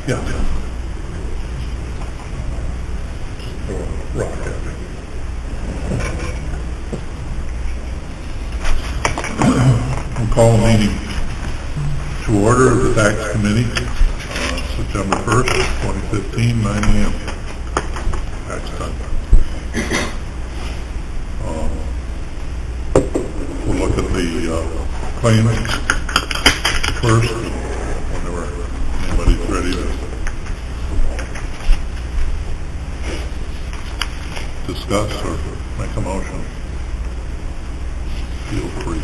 Yeah. Rock at me. We'll call a meeting to order of the tax committee, September 1st, 2015, 9 a.m. Tax time. We'll look at the claims first, whenever anybody's ready to discuss or make a motion. Feel free.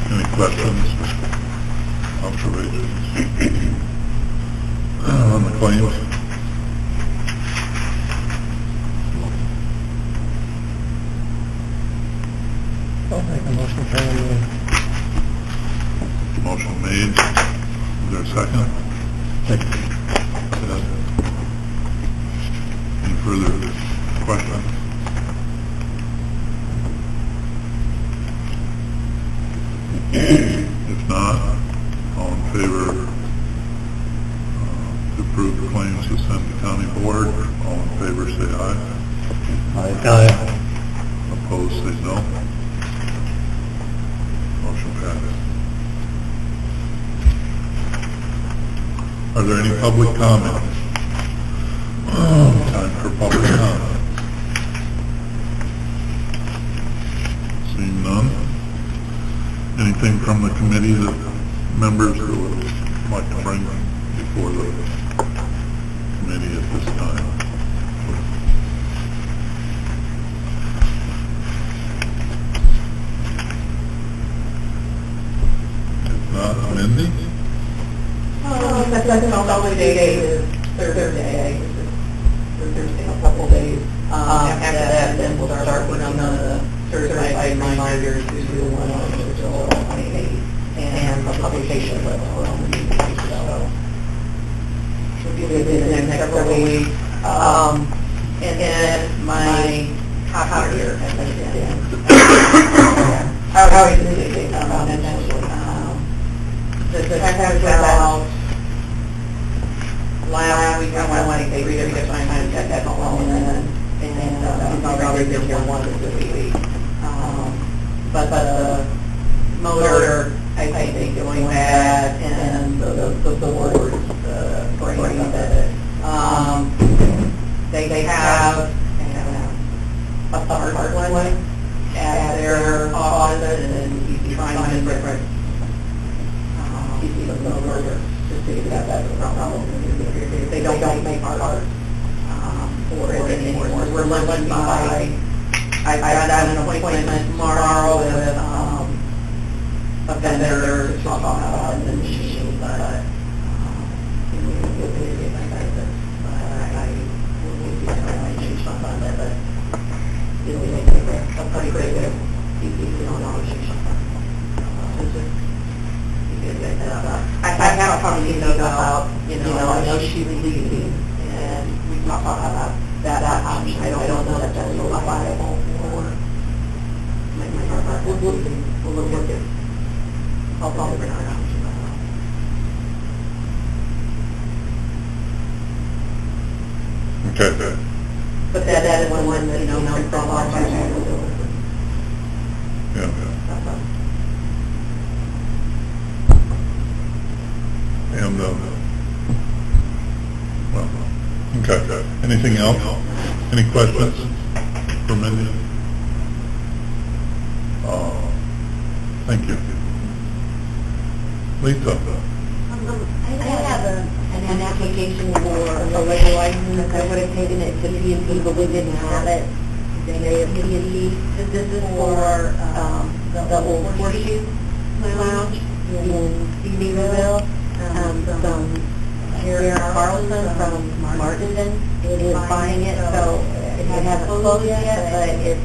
Any questions, observations on the claims? I'll make a motion for Motion made. Is there a second? Second. Any further questions? If not, all in favor to approve the claims to send to county board, all in favor say aye. Aye. Opposed say no. Motion passes. Are there any public comments? Time for public comment. Seeing none. Anything from the committee that members would like to bring before the committee at this time? If not, Mindy? That's only day is Thursday, Thursday, a couple days. After that, then we'll start working on the certified reminders to the one on the 28th and the publication list for all the meetings, so should be within the next several weeks. And then my copier has been in. How is it eventually? The text was out last week, I want to say, we got time to get that along, and he's already been here once this week. But the motor, I think, going bad, and the board, brain of it. They have a hard one at their office, and he's trying different pieces of the motor to see if that's a problem. They don't make parts for it anymore. We're lucky by, I got an appointment tomorrow with a vendor to talk about the machine, but I will need to change something on that, but it'll make a pretty big piece on I have a conversation about, I know she's leaving, and we talked about that option. I don't know that that's so viable for my partner. We'll look at all different options. Okay. But that is one that, from our them to, well, okay. Anything else? Any questions for Mindy? Thank you. Lisa? I have an application for a liquor license. I would have taken it to P&P, but we didn't have it. They have P&P. This is for the old Horseshoe Lounge in Beaverville. Some Jared Carlson from Martinson is buying it, so it hasn't closed yet, but it's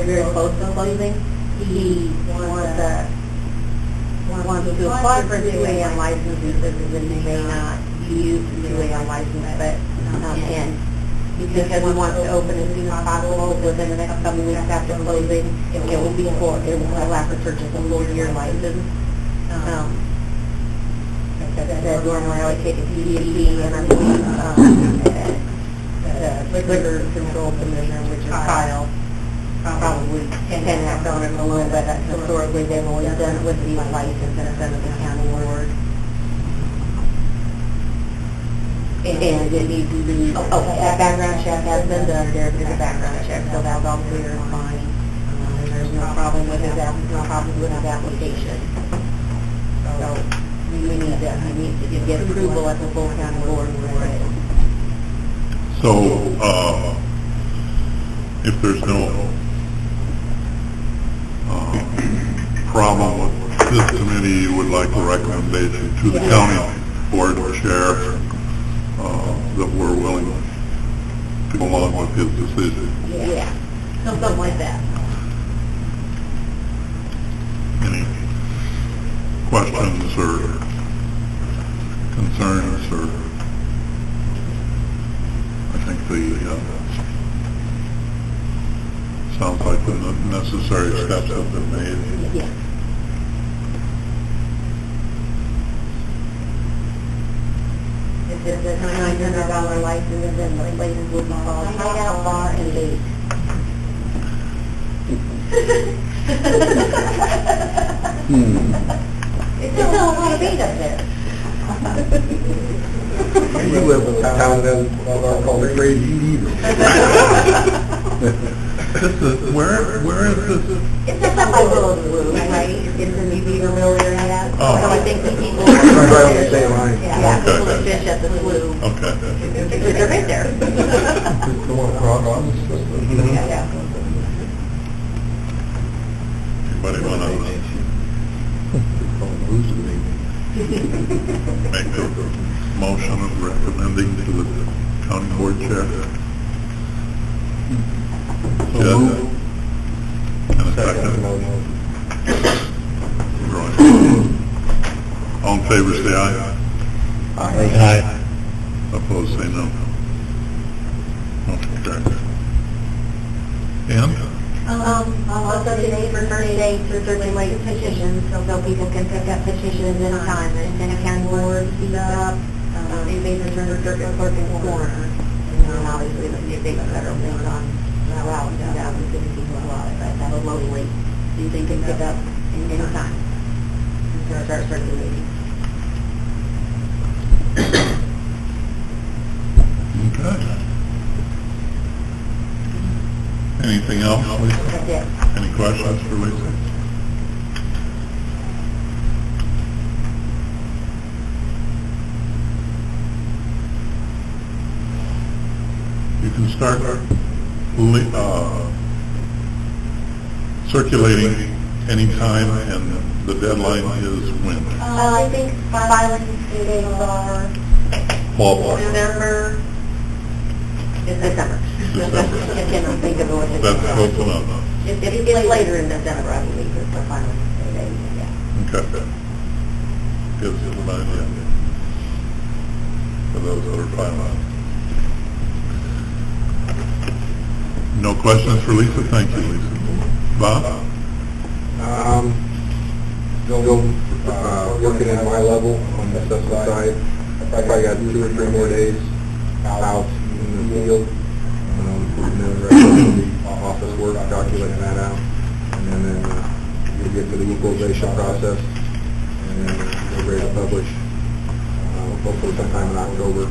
very close to closing. He wants to apply for a 2 a.m. license, he says that he may not use the 2 a.m. license, but, and because we want to open as soon as possible within the next couple weeks after closing, it will allow for purchase a full year license. That normally allocated to P&P, and I believe, the liquor control commissioner, which is Kyle, probably can act on it a little bit. Historically, they've always done it with the license instead of the county board. And it needs to be, that background check has been done, there's a background check, so that's all clear and fine. And there's no problem with his application. So we need to get approval at the full county board for it. So, if there's no problem with this committee, you would like a recommendation to the county board chair that we're willing to go along with his decision. Yeah, something like that. Any questions or concerns, or I think the sounds like the necessary steps have been made. Yeah. It's a $900 license, and the license will be called Hideout Bar and Bait. It's still a lot of bait up there. You live in a town that called Crazy Beaver. This is, where is this? It's just up by Willow Blue, right? It's in the Beaverville area. Oh. So I think the people... Right on the same line. Yeah, Okay. people that fish at the slough. Okay. They're right there. The one across on the system. Yeah. Anybody want to make a motion of recommending to the county board chair? Yes. And a second. All in favor, say aye. Aye. Opposed, say no. Motion carries. And? Also today for Thursday to circulate petitions, so people can pick up petitions in time. And then a county board speaks up, they return to circuit clerk and coroner. And then obviously the state and federal things on route 2016 as well, but that's locally. So you can pick up in time and start circulating. Okay. Anything else, Lisa? That's it. Any questions for Lisa? You can start circulating anytime, and the deadline is when? I think filing days are Ballpark. November, it's December. I cannot think of what it is. That's close enough. It's later in December, I believe, is the final day, yeah. Okay. Gives you an idea for those that are finalized. No questions for Lisa? Thank you, Lisa. Bob? Still working at my level on the stuff side. I probably got 2 or 3 more days out in the field. And then the rest of the office work, calculating that out. And then we'll get to the equalization process. And then we're ready to publish hopefully sometime in October.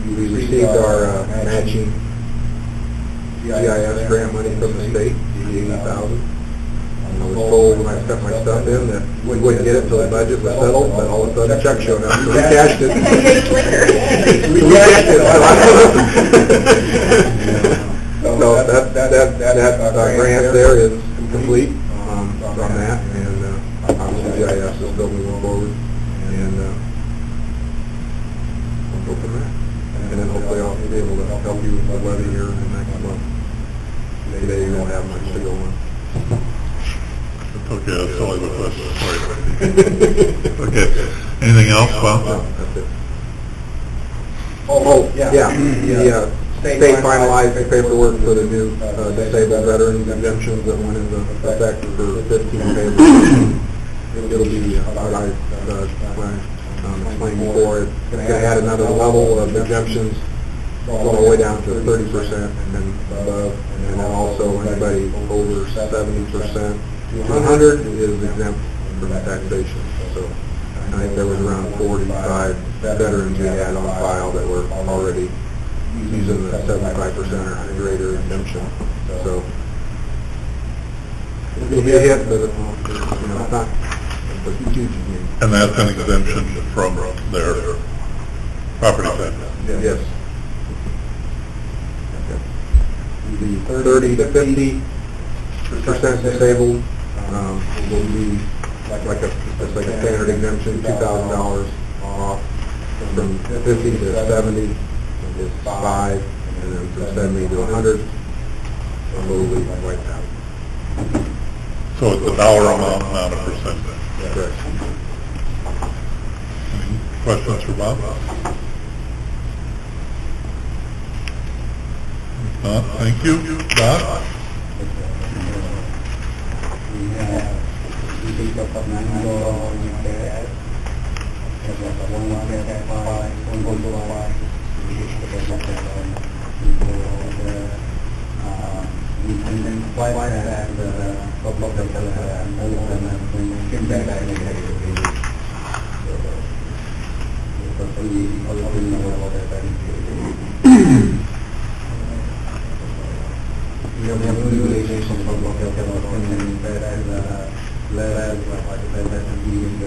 We received our matching GIS grant money from the state, the $80,000. I was told when I set my stuff in that we wouldn't get it until the budget was settled, but all of a sudden a check showed up, so we cashed it. We cashed it. So that grant there is complete from that, and obviously GIS is still moving forward, and we'll go from there. And then hopefully I'll be able to help you with the levy here in the next month. Today you won't have much to go on. Okay, that's all I have a question. Sorry. Okay, anything else, Bob? No, that's it. Oh, yeah, the state finalized the paperwork for the new disabled veterans exemptions that went into effect for 15 days. It'll be, what I explained before, it's going to add another level of exemptions all the way down to 30% and then above, and then also anybody over 70%. 100 is exempt from taxation, so I think there was around 45 veterans we had on file that were already using the 75% or greater exemption, so it'll be a hit, but it's not a huge gain. And that's an exemption from their property tax? Yes. The 30 to 50% disabled will be like a standard exemption, $2,000 off. From 50 to 70 is 5, and then from 70 to 100, totally wiped out. So it's a dollar amount, not a percent? Correct. Any questions for Bob? If not, thank you. Bob? We picked up $90 in cash. We can apply that couple of them came back negatively. We have new relations from local government that has led like I said, that can be in the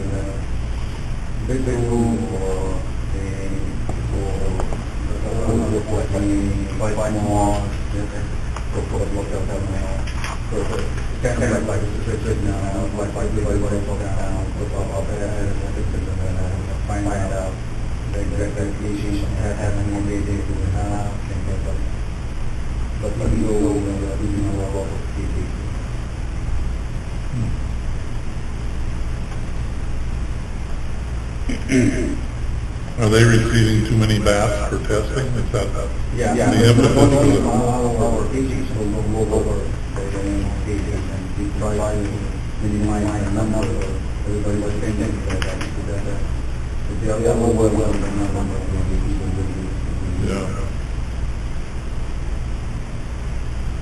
big room or quite more for the local government. Kind of like it's now, like everybody go down, put up there and find out the exact application, have any idea to have, but let me go over, you know, what Are they receiving too many bats for testing? Is that yeah, the impetus for the... our agents will go over the agents and we try to minimize the number of everybody was thinking that the other overwhelmed the number of people. Yeah.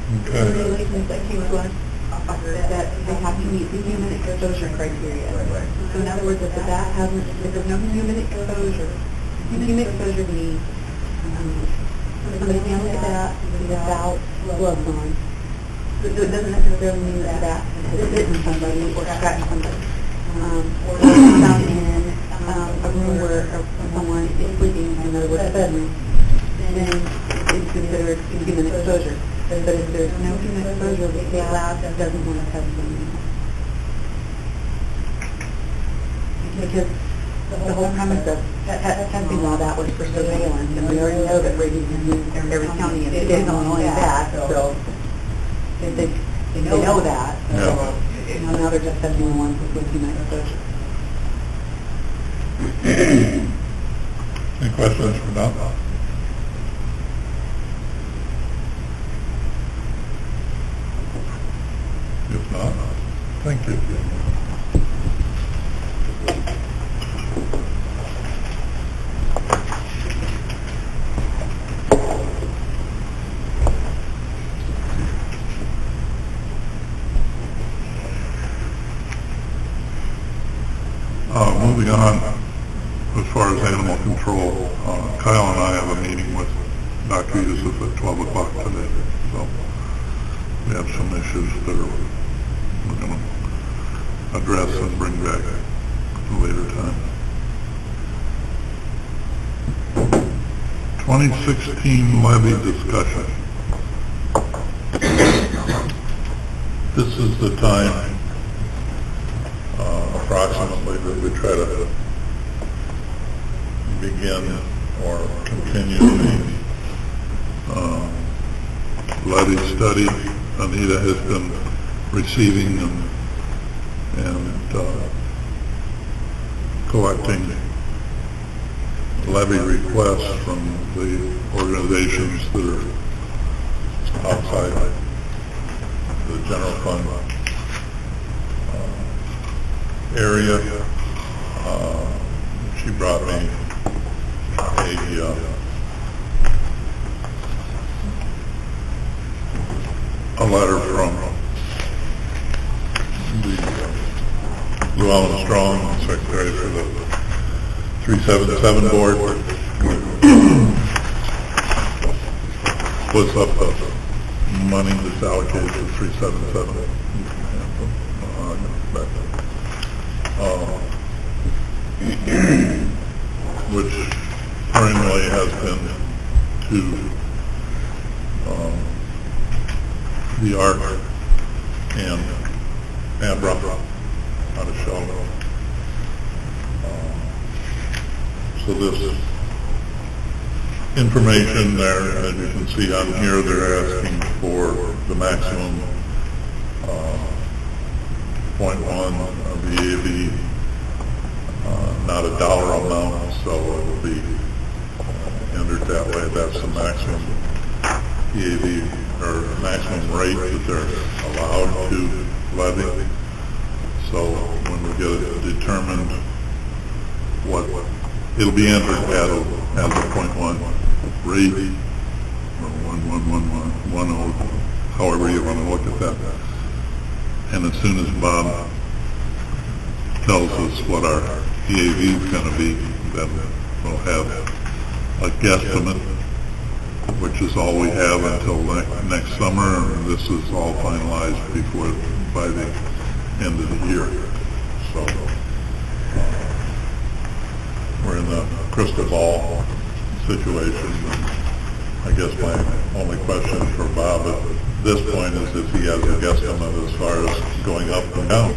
The Okay. regulations that came to us offer that they have to meet the human exposure criteria. Right. So in other words, if the bat hasn't, if there's no human exposure means somebody handling the bat without gloves on. So it doesn't necessarily mean that the bat has bitten somebody or scratched somebody. Or found in a room where someone is sleeping, in other words, a bedroom, then it's considered human exposure. But if there's no human exposure, the state lab doesn't want to test them. Because the whole premise of testing all that was for surveillance, and we already know that rabies is in every county in the state of Illinois is bad, so they know that. So now they're just testing the ones with human exposure. Any questions for Bob? If not, thank you. Moving on, issues that we're going to address and bring back at a later time. 2016 levy discussion. This is the time, approximately, that we try to begin or continue the levy study. Anita has been receiving and collecting levy requests from the organizations that are outside the general fund area. She brought me a letter from the Llewellyn Strong, Secretary for the 377 board, what's up the money that's allocated to 377. Which primarily has been to the Ark and Abra out of Shelby. So this information there, as you can see on here, they're asking for the maximum 0.1 of the EAV, not a dollar amount, so it will be entered that way. That's the maximum EAV, or maximum rate that they're allowed to levy. So when we get it determined, what it'll be entered as a 0.1 rate, or 1.10, however you want to look at that. And as soon as Bob tells us what our EAV is going to be, then we'll have a guesstimate, which is all we have until next summer, and this is all finalized by the end of the year. So we're in the crystal ball situation. I guess my only question for Bob at this point is if he has a guesstimate as far as going up and down.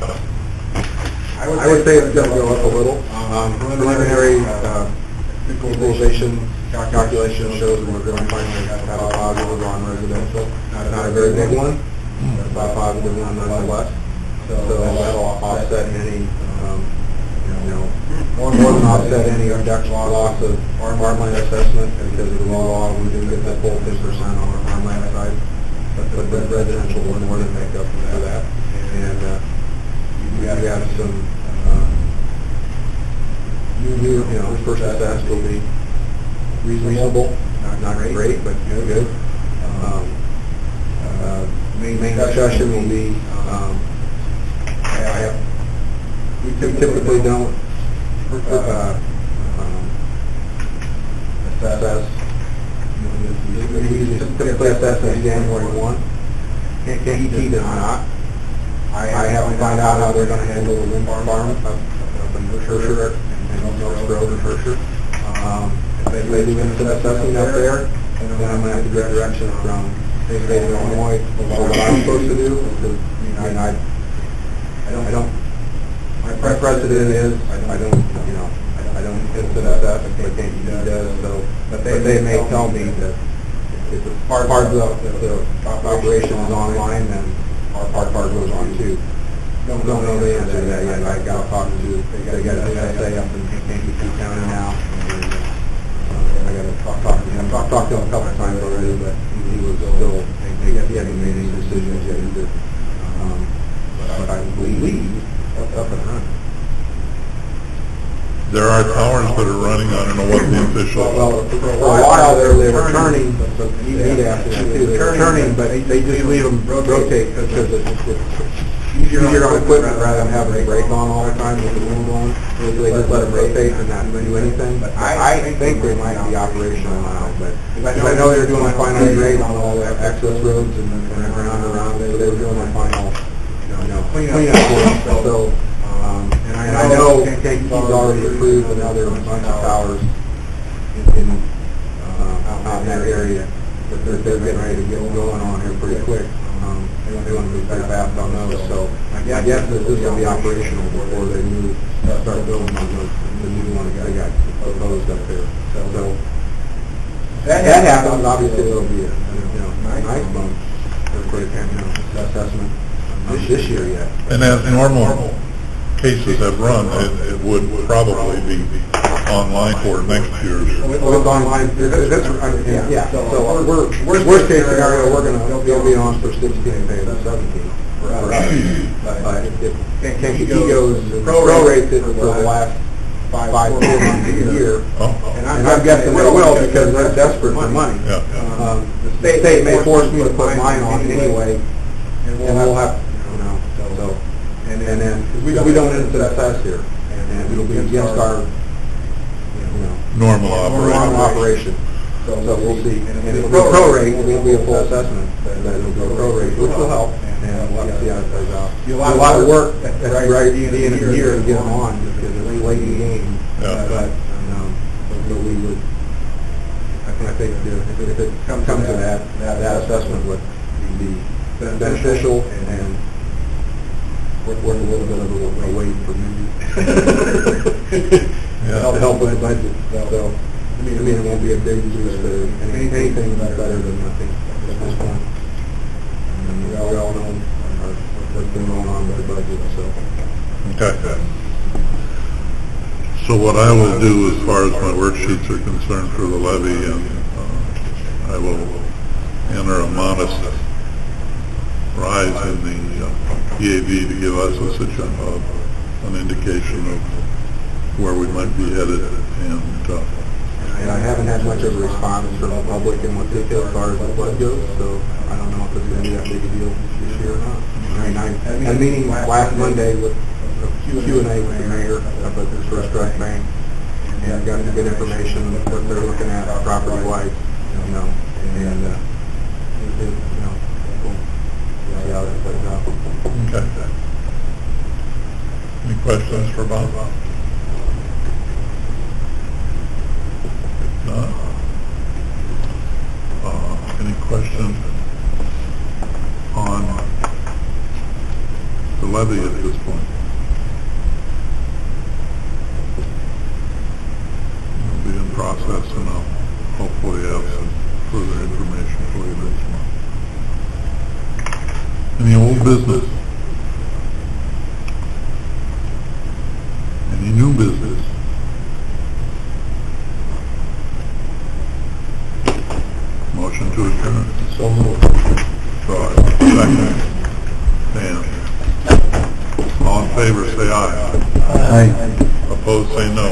I would say it's going to go up a little. Preliminary equalization calculation shows we're going to finally have a positive on residential. Not a very big one, but a positive one nonetheless. So that'll offset any, more than offset any reduction loss of farmland assessment, because of the law, we do get that full 10% on our farmland side. But the residential will more than make up for that. And we have some first assess will be reasonable, not great, but good. Main discussion will be, we typically don't assess, we usually typically assess in January 1. Can't keep it or not. I haven't found out how they're going to handle the wind farm up in Herscher and North Grove and Herscher. If they do some assessing up there, then I'm going to have to get direction from the state of Illinois for what I'm supposed to do. Because, I don't. My precedent is I don't intend to assess if they can't do that. So, but they may tell me that if it's part of the operation is online, then our part goes on too. Don't know the answer to that yet. I got to talk to, they got an SA up in Kankakee County now. I got to talk to him. I've talked to him a couple of times already, but he was still, he hadn't made any decisions yet either. But I believe that's up and running. There are towers that are running, I don't know what the official... Well, for a while they were turning, but you need to ask them too. They were turning, but they just leave them rotate because it's easier on equipment rather than having a brake on all the time with the wind blowing. So they just let them rotate and not do anything. But I think they might be operational now, but I know they're doing finite grade on all the access roads and around it. they were doing their final, cleanup work, so, and I know Kentucky's already approved another bunch of towers out in that area, but they're getting ready to get going on here pretty quick. They want to move pretty fast on those, so I guess this will be operational before they start building on the new one that got proposed up there. So that happens, obviously it'll be a nice bump for the assessment this year yet. And as normal cases have run, it would probably be online for next year's. Well, it's online, yeah, so worst case scenario, it'll be on for 16 days or 17 for us. But if Kankakee goes prorates it for the last 4 months of the year, and I'm guessing they will because they're desperate for money. The state may force me to put mine on anyway, and we'll have, so, and then, because we don't assess here, and it'll be against our, Normal operation. So we'll see. And it'll be prorate, it won't be a full assessment, but it'll be prorate, which will help, and we'll see how it plays out. A lot of work at the end of the year to get them on, because it's late in the game. But we would, I think if it comes to that assessment would be beneficial and worth a little bit of a wait for me. To help with the budget. So, I mean, it won't be a big boost to anything better than nothing at this point. And we all know what's been going on with the budget, so. Okay. So what I will do as far as my worksheets are concerned for the levy, and I will enter a modest rise in the EAV to give us an indication of where we might be headed, and I haven't had much of a response from the public in what they feel as far as the flood goes, so I don't know if it's going to be that big a deal this year or not. I mean, I had a meeting last Monday with a Q&A with the mayor up at the First Trust Bank, and got some good information of what they're looking at property-wise, and we'll see how that plays out. okay. Any questions for Bob? Any questions on the levy at this point? It'll be in process, and I'll hopefully have some further information for you this month. Any old business? Any new business? Motion to adjourn. So moved. Second. Dan. All in favor, say aye. Aye. Opposed, say no.